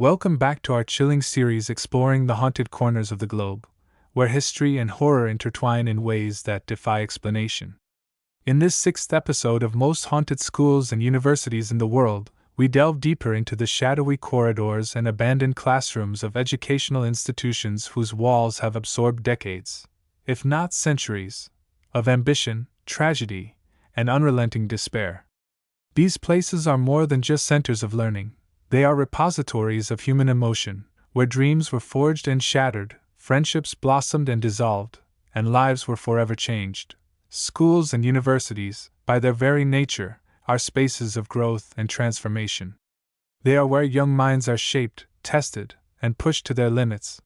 Welcome back to our chilling series exploring the haunted corners of the globe, where history and horror intertwine in ways that defy explanation. In this sixth episode of Most Haunted Schools and Universities in the World, we delve deeper into the shadowy corridors and abandoned classrooms of educational institutions whose walls have absorbed decades, if not centuries, of ambition, tragedy, and unrelenting despair. These places are more than just centers of learning. They are repositories of human emotion, where dreams were forged and shattered, friendships blossomed and dissolved, and lives were forever changed. Schools and universities, by their very nature, are spaces of growth and transformation. They are where young minds are shaped, tested, and pushed to their limits.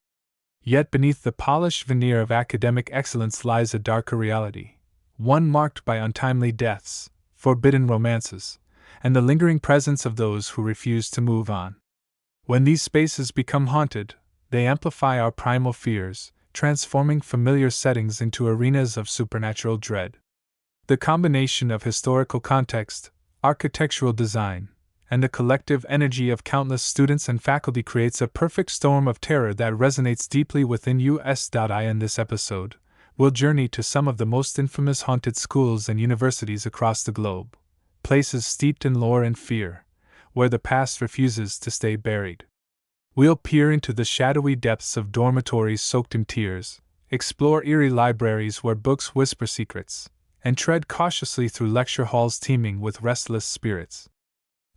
Yet beneath the polished veneer of academic excellence lies a darker reality, one marked by untimely deaths, forbidden romances, and the lingering presence of those who refuse to move on. When these spaces become haunted, they amplify our primal fears, transforming familiar settings into arenas of supernatural dread. The combination of historical context, architectural design, and the collective energy of countless students and faculty creates a perfect storm of terror that resonates deeply within us. In this episode, we'll journey to some of the most infamous haunted schools and universities across the globe. Places steeped in lore and fear, where the past refuses to stay buried. We'll peer into the shadowy depths of dormitories soaked in tears, explore eerie libraries where books whisper secrets, and tread cautiously through lecture halls teeming with restless spirits.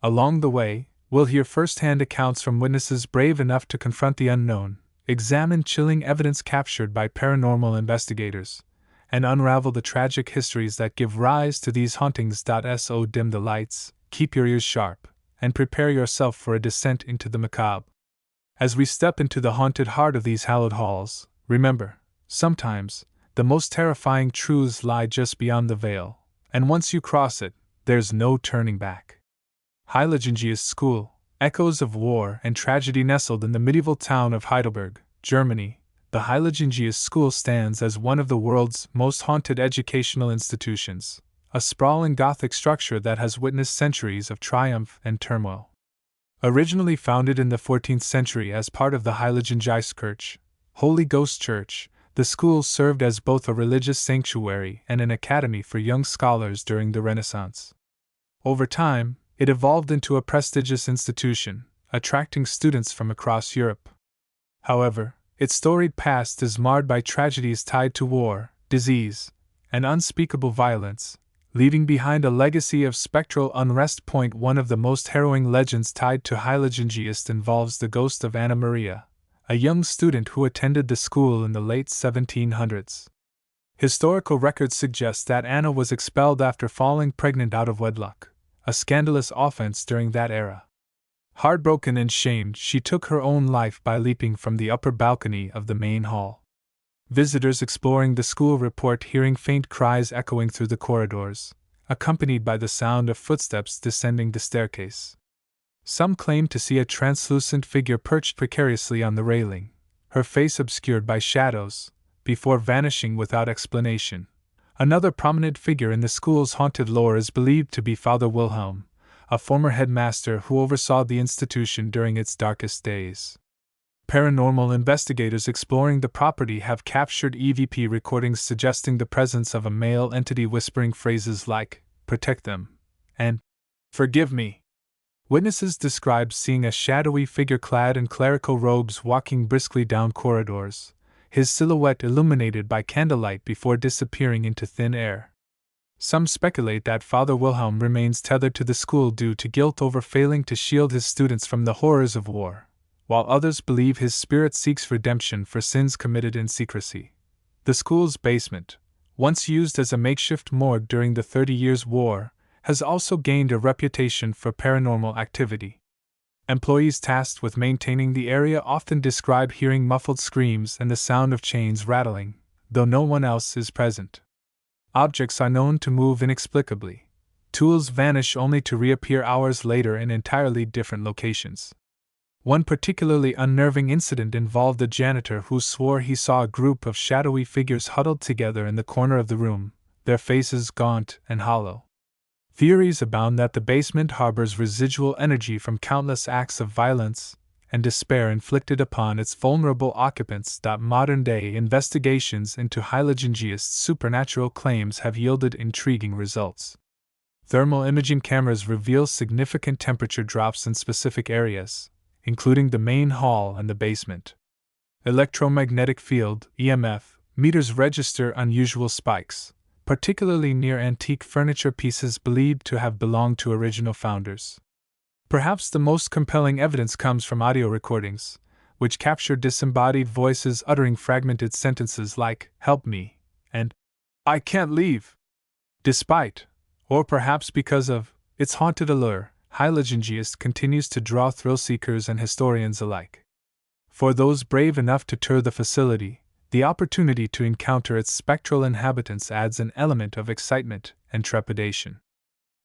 Along the way, we'll hear first-hand accounts from witnesses brave enough to confront the unknown, examine chilling evidence captured by paranormal investigators, and unravel the tragic histories that give rise to these hauntings. So dim the lights, keep your ears sharp, and prepare yourself for a descent into the macabre. As we step into the haunted heart of these hallowed halls, remember, sometimes, the most terrifying truths lie just beyond the veil, and once you cross it, there's no turning back. Heiligengeist School, echoes of war and tragedy nestled in the medieval town of Heidelberg, Germany. The Heiligengeist School stands as one of the world's most haunted educational institutions, a sprawling Gothic structure that has witnessed centuries of triumph and turmoil. Originally founded in the 14th century as part of the Heiligengeistkirche, Holy Ghost Church, the school served as both a religious sanctuary and an academy for young scholars during the Renaissance. Over time, it evolved into a prestigious institution, attracting students from across Europe. However, its storied past is marred by tragedies tied to war, disease, and unspeakable violence, leaving behind a legacy of spectral unrest. One of the most harrowing legends tied to Heiligengeist involves the ghost of Anna Maria, a young student who attended the school in the late 1700s. Historical records suggest that Anna was expelled after falling pregnant out of wedlock, a scandalous offense during that era. Heartbroken and shamed, she took her own life by leaping from the upper balcony of the main hall. Visitors exploring the school report hearing faint cries echoing through the corridors, accompanied by the sound of footsteps descending the staircase. Some claim to see a translucent figure perched precariously on the railing, her face obscured by shadows, before vanishing without explanation. Another prominent figure in the school's haunted lore is believed to be Father Wilhelm, a former headmaster who oversaw the institution during its darkest days. Paranormal investigators exploring the property have captured EVP recordings suggesting the presence of a male entity whispering phrases like, "Protect them," and "Forgive me." Witnesses describe seeing a shadowy figure clad in clerical robes walking briskly down corridors, his silhouette illuminated by candlelight before disappearing into thin air. Some speculate that Father Wilhelm remains tethered to the school due to guilt over failing to shield his students from the horrors of war, while others believe his spirit seeks redemption for sins committed in secrecy. The school's basement, once used as a makeshift morgue during the 30 Years' War, has also gained a reputation for paranormal activity. Employees tasked with maintaining the area often describe hearing muffled screams and the sound of chains rattling, though no one else is present. Objects are known to move inexplicably. Tools vanish only to reappear hours later in entirely different locations. One particularly unnerving incident involved a janitor who swore he saw a group of shadowy figures huddled together in the corner of the room, their faces gaunt and hollow. Theories abound that the basement harbors residual energy from countless acts of violence, and despair inflicted upon its vulnerable occupants. Modern-day investigations into eeriest supernatural claims have yielded intriguing results. Thermal imaging cameras reveal significant temperature drops in specific areas, including the main hall and the basement. Electromagnetic field (EMF) meters register unusual spikes, particularly near antique furniture pieces believed to have belonged to original founders. Perhaps the most compelling evidence comes from audio recordings, which capture disembodied voices uttering fragmented sentences like, "Help me," and "I can't leave." Despite, or perhaps because of, its haunted allure, eeriest continues to draw thrill-seekers and historians alike. For those brave enough to tour the facility, the opportunity to encounter its spectral inhabitants adds an element of excitement and trepidation.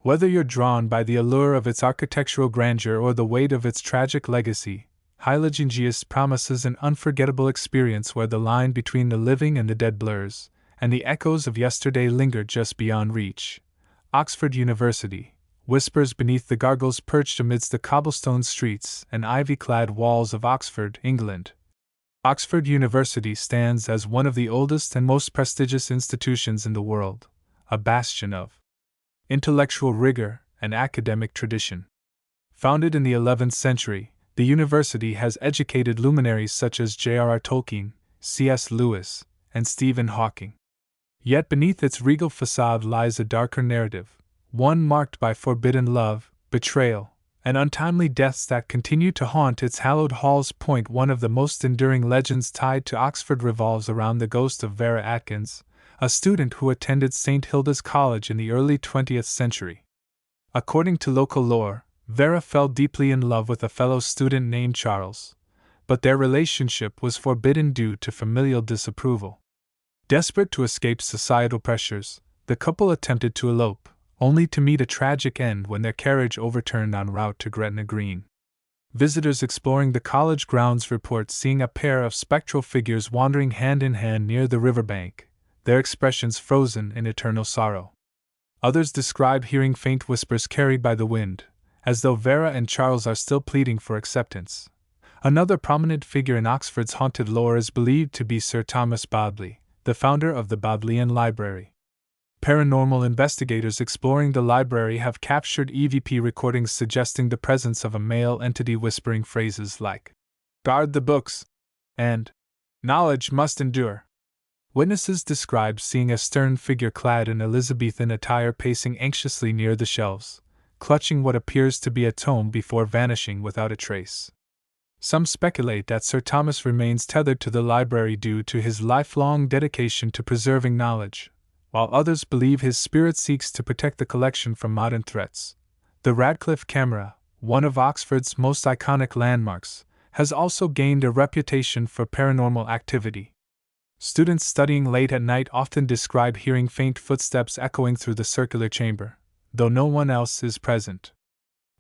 Whether you're drawn by the allure of its architectural grandeur or the weight of its tragic legacy, eeriest promises an unforgettable experience where the line between the living and the dead blurs, and the echoes of yesterday linger just beyond reach. Oxford University whispers beneath the gargoyles perched amidst the cobblestone streets and ivy-clad walls of Oxford, England. Oxford University stands as one of the oldest and most prestigious institutions in the world, a bastion of intellectual rigor and academic tradition. Founded in the 11th century, the university has educated luminaries such as J.R.R. Tolkien, C.S. Lewis, and Stephen Hawking. Yet beneath its regal facade lies a darker narrative, one marked by forbidden love, betrayal, and untimely deaths that continue to haunt its hallowed halls. One of the most enduring legends tied to Oxford revolves around the ghost of Vera Atkins, a student who attended St. Hilda's College in the early 20th century. According to local lore, Vera fell deeply in love with a fellow student named Charles, but their relationship was forbidden due to familial disapproval. Desperate to escape societal pressures, the couple attempted to elope, only to meet a tragic end when their carriage overturned en route to Gretna Green. Visitors exploring the college grounds report seeing a pair of spectral figures wandering hand in hand near the riverbank, their expressions frozen in eternal sorrow. Others describe hearing faint whispers carried by the wind, as though Vera and Charles are still pleading for acceptance. Another prominent figure in Oxford's haunted lore is believed to be Sir Thomas Bodley, the founder of the Bodleian Library. Paranormal investigators exploring the library have captured EVP recordings suggesting the presence of a male entity whispering phrases like, "Guard the books," and "Knowledge must endure." Witnesses describe seeing a stern figure clad in Elizabethan attire pacing anxiously near the shelves, clutching what appears to be a tome before vanishing without a trace. Some speculate that Sir Thomas remains tethered to the library due to his lifelong dedication to preserving knowledge, while others believe his spirit seeks to protect the collection from modern threats. The Radcliffe camera, one of Oxford's most iconic landmarks, has also gained a reputation for paranormal activity. Students studying late at night often describe hearing faint footsteps echoing through the circular chamber, though no one else is present.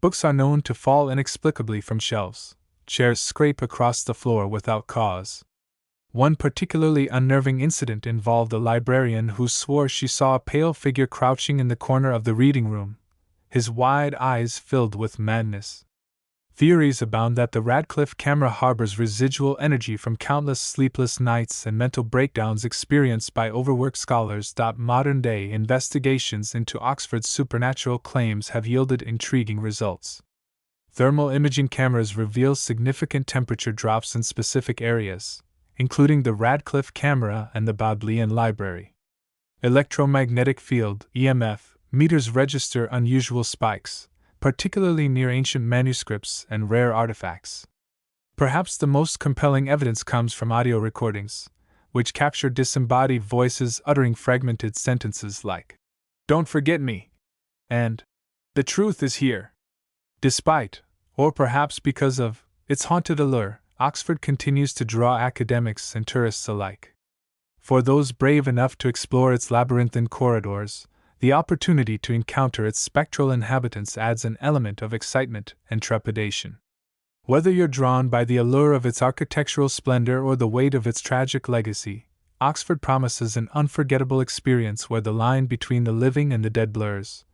Books are known to fall inexplicably from shelves. Chairs scrape across the floor without cause. One particularly unnerving incident involved a librarian who swore she saw a pale figure crouching in the corner of the reading room, his wide eyes filled with madness. Theories abound that the Radcliffe camera harbors residual energy from countless sleepless nights and mental breakdowns experienced by overworked scholars. Modern-day investigations into Oxford's supernatural claims have yielded intriguing results. Thermal imaging cameras reveal significant temperature drops in specific areas, including the Radcliffe camera and the Bodleian Library. Electromagnetic field (EMF) meters register unusual spikes, particularly near ancient manuscripts and rare artifacts. Perhaps the most compelling evidence comes from audio recordings, which capture disembodied voices uttering fragmented sentences like, "Don't forget me," and "The truth is here." Despite, or perhaps because of, its haunted allure, Oxford continues to draw academics and tourists alike. For those brave enough to explore its labyrinthine corridors, the opportunity to encounter its spectral inhabitants adds an element of excitement and trepidation. Whether you're drawn by the allure of its architectural splendor or the weight of its tragic legacy, Oxford promises an unforgettable experience where the line between the living and the dead blurs,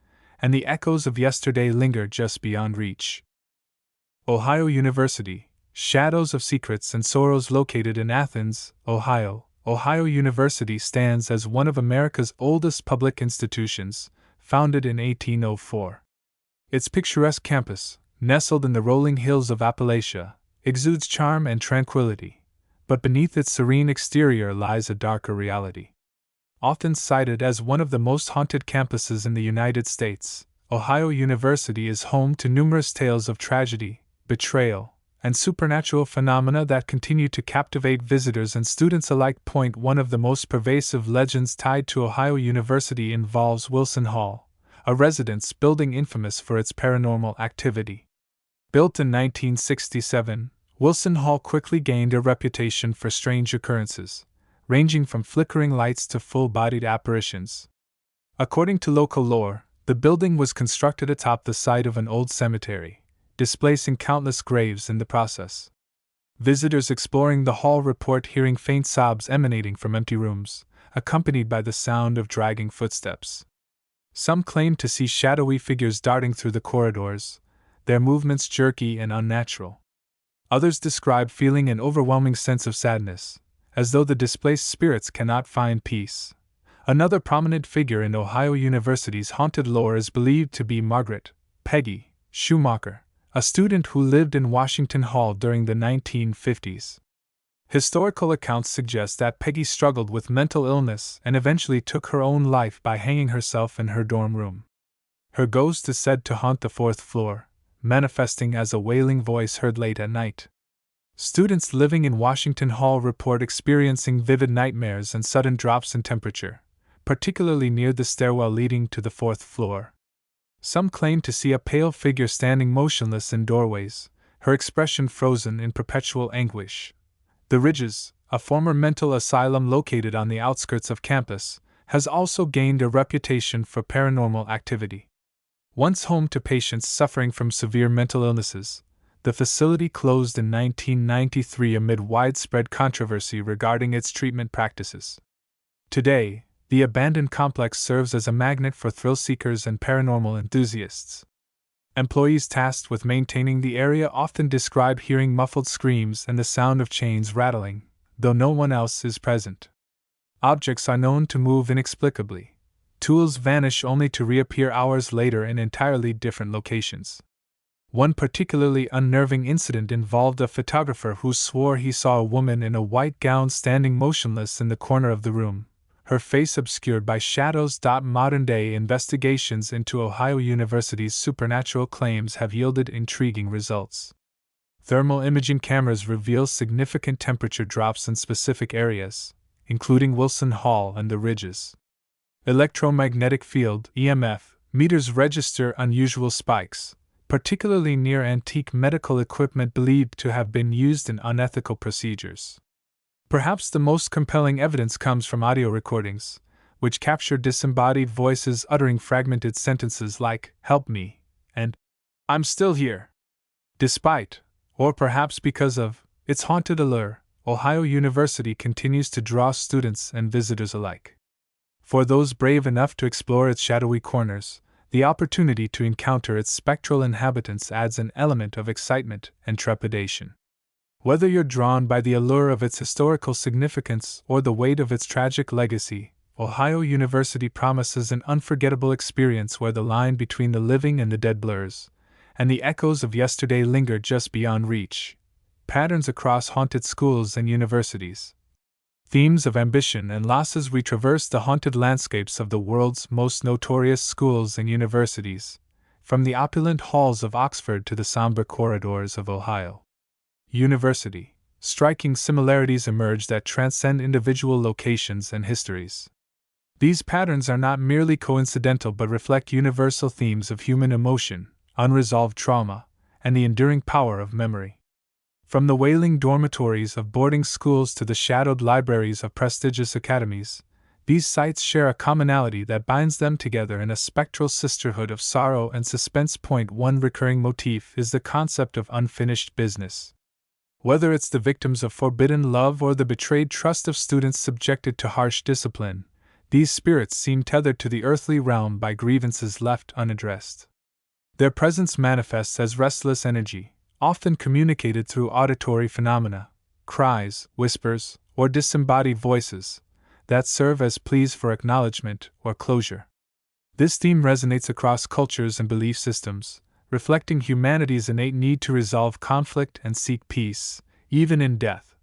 and the echoes of yesterday linger just beyond reach. Ohio University Shadows of Secrets and Sorrows. Located in Athens, Ohio, Ohio University stands as one of America's oldest public institutions, founded in 1804. Its picturesque campus, nestled in the rolling hills of Appalachia, exudes charm and tranquility, but beneath its serene exterior lies a darker reality. Often cited as one of the most haunted campuses in the United States, Ohio University is home to numerous tales of tragedy, betrayal, and supernatural phenomena that continue to captivate visitors and students alike. One of the most pervasive legends tied to Ohio University involves Wilson Hall, a residence building infamous for its paranormal activity. Built in 1967, Wilson Hall quickly gained a reputation for strange occurrences, ranging from flickering lights to full-bodied apparitions. According to local lore, the building was constructed atop the site of an old cemetery, displacing countless graves in the process. Visitors exploring the hall report hearing faint sobs emanating from empty rooms, accompanied by the sound of dragging footsteps. Some claim to see shadowy figures darting through the corridors, their movements jerky and unnatural. Others describe feeling an overwhelming sense of sadness, as though the displaced spirits cannot find peace. Another prominent figure in Ohio University's haunted lore is believed to be Margaret Peggy Schumacher, a student who lived in Washington Hall during the 1950s. Historical accounts suggest that Peggy struggled with mental illness and eventually took her own life by hanging herself in her dorm room. Her ghost is said to haunt the fourth floor, manifesting as a wailing voice heard late at night. Students living in Washington Hall report experiencing vivid nightmares and sudden drops in temperature, particularly near the stairwell leading to the fourth floor. Some claim to see a pale figure standing motionless in doorways, her expression frozen in perpetual anguish. The Ridges, a former mental asylum located on the outskirts of campus, has also gained a reputation for paranormal activity. Once home to patients suffering from severe mental illnesses, the facility closed in 1993 amid widespread controversy regarding its treatment practices. Today, the abandoned complex serves as a magnet for thrill seekers and paranormal enthusiasts. Employees tasked with maintaining the area often describe hearing muffled screams and the sound of chains rattling, though no one else is present. Objects are known to move inexplicably. Tools vanish only to reappear hours later in entirely different locations. One particularly unnerving incident involved a photographer who swore he saw a woman in a white gown standing motionless in the corner of the room, her face obscured by shadows. Modern-day investigations into Ohio University's supernatural claims have yielded intriguing results. Thermal imaging cameras reveal significant temperature drops in specific areas, including Wilson Hall and the Ridges. Electromagnetic field (EMF) meters register unusual spikes, particularly near antique medical equipment believed to have been used in unethical procedures. Perhaps the most compelling evidence comes from audio recordings, which capture disembodied voices uttering fragmented sentences like, "Help me," and "I'm still here." Despite, or perhaps because of, its haunted allure, Ohio University continues to draw students and visitors alike. For those brave enough to explore its shadowy corners, the opportunity to encounter its spectral inhabitants adds an element of excitement and trepidation. Whether you're drawn by the allure of its historical significance or the weight of its tragic legacy, Ohio University promises an unforgettable experience where the line between the living and the dead blurs, and the echoes of yesterday linger just beyond reach. Patterns across haunted schools and universities. Themes of ambition and losses. We traverse the haunted landscapes of the world's most notorious schools and universities, from the opulent halls of Oxford to the somber corridors of Ohio University. Striking similarities emerge that transcend individual locations and histories. These patterns are not merely coincidental but reflect universal themes of human emotion, unresolved trauma, and the enduring power of memory. From the wailing dormitories of boarding schools to the shadowed libraries of prestigious academies, these sites share a commonality that binds them together in a spectral sisterhood of sorrow and suspense. One recurring motif is the concept of unfinished business. Whether it's the victims of forbidden love or the betrayed trust of students subjected to harsh discipline, these spirits seem tethered to the earthly realm by grievances left unaddressed. Their presence manifests as restless energy, often communicated through auditory phenomena, cries, whispers, or disembodied voices, that serve as pleas for acknowledgement or closure. This theme resonates across cultures and belief systems, reflecting humanity's innate need to resolve conflict and seek peace, even in death.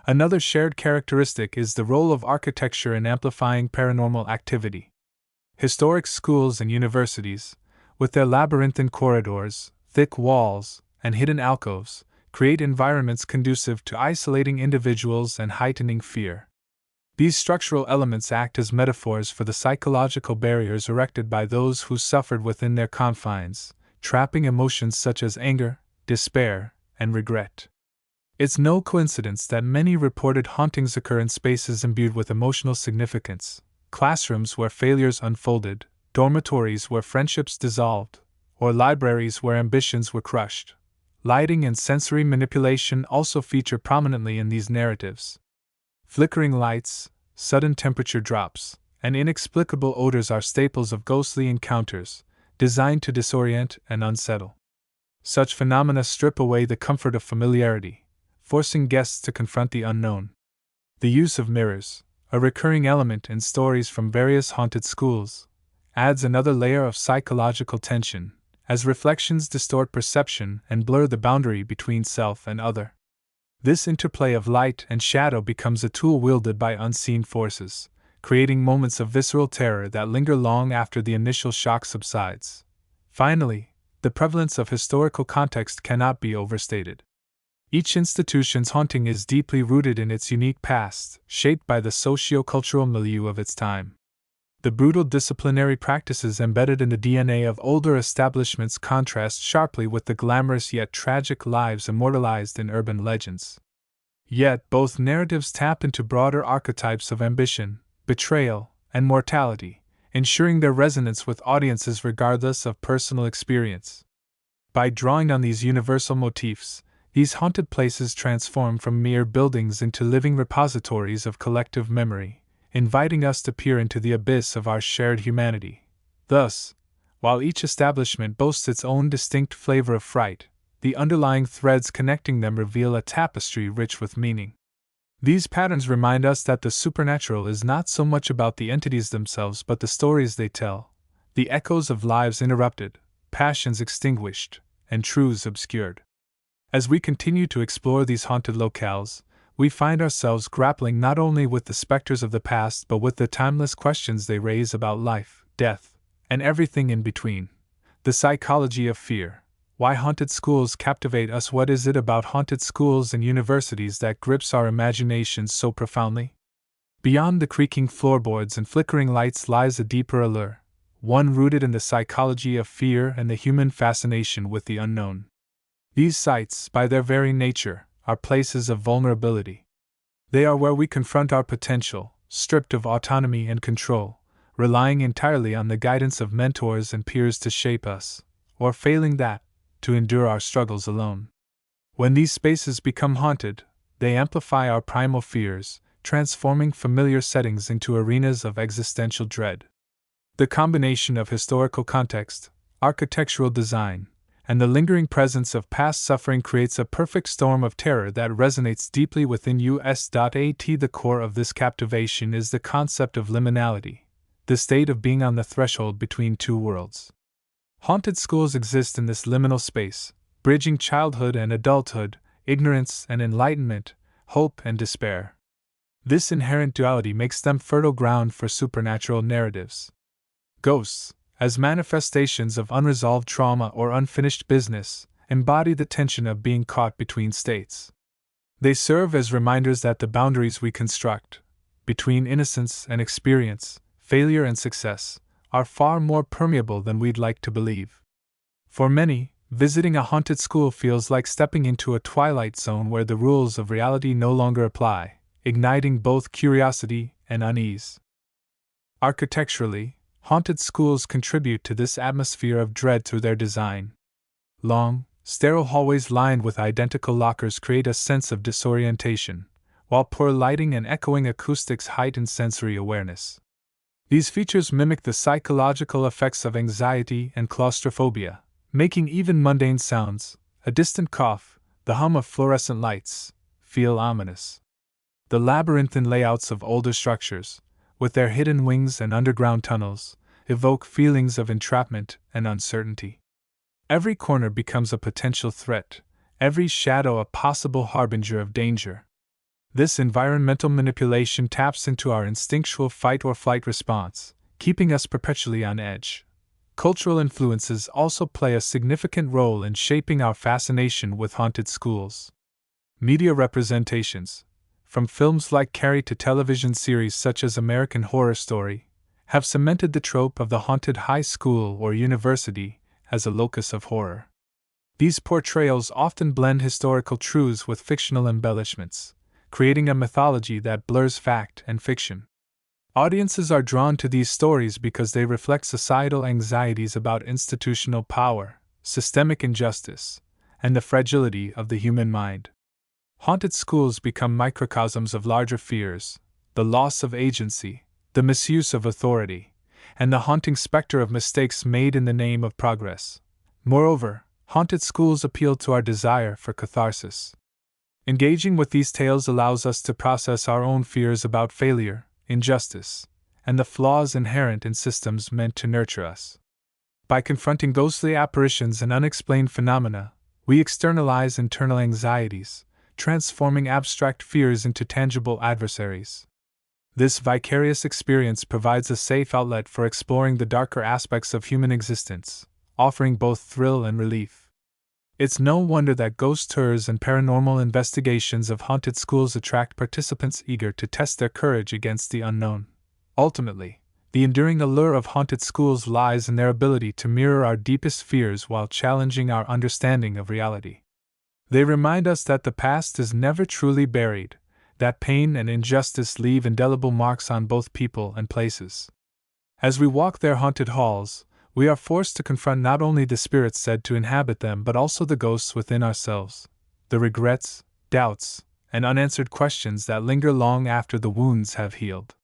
Another shared characteristic is the role of architecture in amplifying paranormal activity. Historic schools and universities, with their labyrinthine corridors, thick walls, and hidden alcoves, create environments conducive to isolating individuals and heightening fear. These structural elements act as metaphors for the psychological barriers erected by those who suffered within their confines, trapping emotions such as anger, despair, and regret. It's no coincidence that many reported hauntings occur in spaces imbued with emotional significance: classrooms where failures unfolded, dormitories where friendships dissolved, or libraries where ambitions were crushed. Lighting and sensory manipulation also feature prominently in these narratives. Flickering lights, sudden temperature drops, and inexplicable odors are staples of ghostly encounters, designed to disorient and unsettle. Such phenomena strip away the comfort of familiarity, forcing guests to confront the unknown. The use of mirrors, a recurring element in stories from various haunted schools, adds another layer of psychological tension, as reflections distort perception and blur the boundary between self and other. This interplay of light and shadow becomes a tool wielded by unseen forces, creating moments of visceral terror that linger long after the initial shock subsides. Finally, the prevalence of historical context cannot be overstated. Each institution's haunting is deeply rooted in its unique past, shaped by the socio-cultural milieu of its time. The brutal disciplinary practices embedded in the DNA of older establishments contrast sharply with the glamorous yet tragic lives immortalized in urban legends. Yet both narratives tap into broader archetypes of ambition, betrayal, and mortality, ensuring their resonance with audiences regardless of personal experience. By drawing on these universal motifs, these haunted places transform from mere buildings into living repositories of collective memory, inviting us to peer into the abyss of our shared humanity. Thus, while each establishment boasts its own distinct flavor of fright, the underlying threads connecting them reveal a tapestry rich with meaning. These patterns remind us that the supernatural is not so much about the entities themselves but the stories they tell, the echoes of lives interrupted, passions extinguished, and truths obscured. As we continue to explore these haunted locales, we find ourselves grappling not only with the specters of the past but with the timeless questions they raise about life, death, and everything in between. The psychology of fear. Why haunted schools captivate us? What is it about haunted schools and universities that grips our imaginations so profoundly? Beyond the creaking floorboards and flickering lights lies a deeper allure, one rooted in the psychology of fear and the human fascination with the unknown. These sites, by their very nature, are places of vulnerability. They are where we confront our potential, stripped of autonomy and control, relying entirely on the guidance of mentors and peers to shape us, or failing that, to endure our struggles alone. When these spaces become haunted, they amplify our primal fears, transforming familiar settings into arenas of existential dread. The combination of historical context, architectural design, and the lingering presence of past suffering creates a perfect storm of terror that resonates deeply within us. The core of this captivation is the concept of liminality, the state of being on the threshold between two worlds. Haunted schools exist in this liminal space, bridging childhood and adulthood, ignorance and enlightenment, hope and despair. This inherent duality makes them fertile ground for supernatural narratives. Ghosts, as manifestations of unresolved trauma or unfinished business, embody the tension of being caught between states. They serve as reminders that the boundaries we construct, between innocence and experience, failure and success, are far more permeable than we'd like to believe. For many, visiting a haunted school feels like stepping into a twilight zone where the rules of reality no longer apply, igniting both curiosity and unease. Architecturally, haunted schools contribute to this atmosphere of dread through their design. Long, sterile hallways lined with identical lockers create a sense of disorientation, while poor lighting and echoing acoustics heighten sensory awareness. These features mimic the psychological effects of anxiety and claustrophobia, making even mundane sounds, a distant cough, the hum of fluorescent lights, feel ominous. The labyrinthine layouts of older structures, with their hidden wings and underground tunnels, evoke feelings of entrapment and uncertainty. Every corner becomes a potential threat, every shadow a possible harbinger of danger. This environmental manipulation taps into our instinctual fight or flight response, keeping us perpetually on edge. Cultural influences also play a significant role in shaping our fascination with haunted schools. Media representations, from films like Carrie to television series such as American Horror Story, have cemented the trope of the haunted high school or university as a locus of horror. These portrayals often blend historical truths with fictional embellishments, creating a mythology that blurs fact and fiction. Audiences are drawn to these stories because they reflect societal anxieties about institutional power, systemic injustice, and the fragility of the human mind. Haunted schools become microcosms of larger fears: the loss of agency, the misuse of authority, and the haunting specter of mistakes made in the name of progress. Moreover, haunted schools appeal to our desire for catharsis. Engaging with these tales allows us to process our own fears about failure, injustice, and the flaws inherent in systems meant to nurture us. By confronting ghostly apparitions and unexplained phenomena, we externalize internal anxieties, transforming abstract fears into tangible adversaries. This vicarious experience provides a safe outlet for exploring the darker aspects of human existence, offering both thrill and relief. It's no wonder that ghost tours and paranormal investigations of haunted schools attract participants eager to test their courage against the unknown. Ultimately, the enduring allure of haunted schools lies in their ability to mirror our deepest fears while challenging our understanding of reality. They remind us that the past is never truly buried, that pain and injustice leave indelible marks on both people and places. As we walk their haunted halls, we are forced to confront not only the spirits said to inhabit them but also the ghosts within ourselves, the regrets, doubts, and unanswered questions that linger long after the wounds have healed.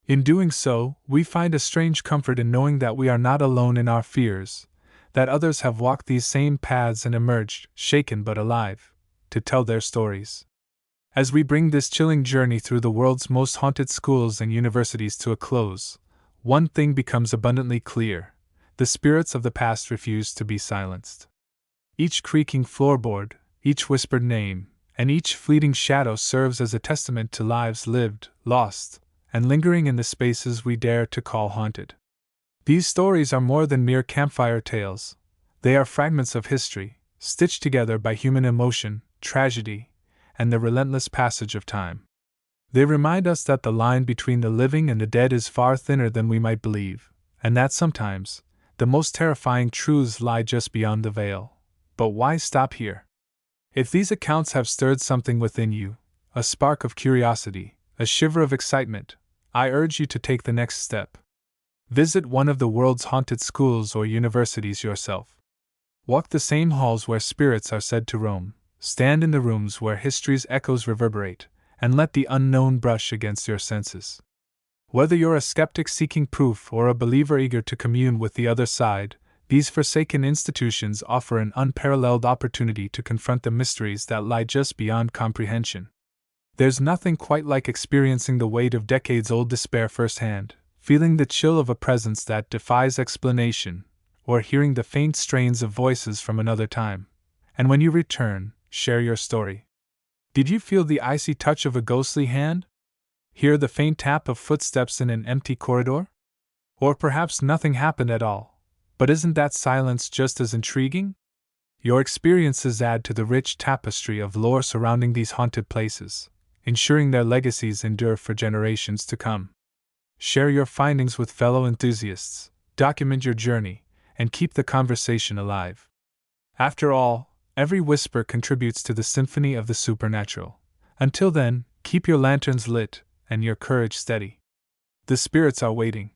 In doing so, we find a strange comfort in knowing that we are not alone in our fears, that others have walked these same paths and emerged, shaken but alive, to tell their stories. As we bring this chilling journey through the world's most haunted schools and universities to a close, one thing becomes abundantly clear: the spirits of the past refuse to be silenced. Each creaking floorboard, each whispered name, and each fleeting shadow serves as a testament to lives lived, lost, and lingering in the spaces we dare to call haunted. These stories are more than mere campfire tales. They are fragments of history, stitched together by human emotion, tragedy, and the relentless passage of time. They remind us that the line between the living and the dead is far thinner than we might believe, and that sometimes the most terrifying truths lie just beyond the veil. But why stop here? If these accounts have stirred something within you, a spark of curiosity, a shiver of excitement, I urge you to take the next step. Visit one of the world's haunted schools or universities yourself. Walk the same halls where spirits are said to roam, stand in the rooms where history's echoes reverberate, and let the unknown brush against your senses. Whether you're a skeptic seeking proof or a believer eager to commune with the other side, these forsaken institutions offer an unparalleled opportunity to confront the mysteries that lie just beyond comprehension. There's nothing quite like experiencing the weight of decades-old despair firsthand, feeling the chill of a presence that defies explanation, or hearing the faint strains of voices from another time. And when you return, share your story. Did you feel the icy touch of a ghostly hand? Hear the faint tap of footsteps in an empty corridor? Or perhaps nothing happened at all, but isn't that silence just as intriguing? Your experiences add to the rich tapestry of lore surrounding these haunted places, ensuring their legacies endure for generations to come. Share your findings with fellow enthusiasts, document your journey, and keep the conversation alive. After all, every whisper contributes to the symphony of the supernatural. Until then, keep your lanterns lit and your courage steady. The spirits are waiting.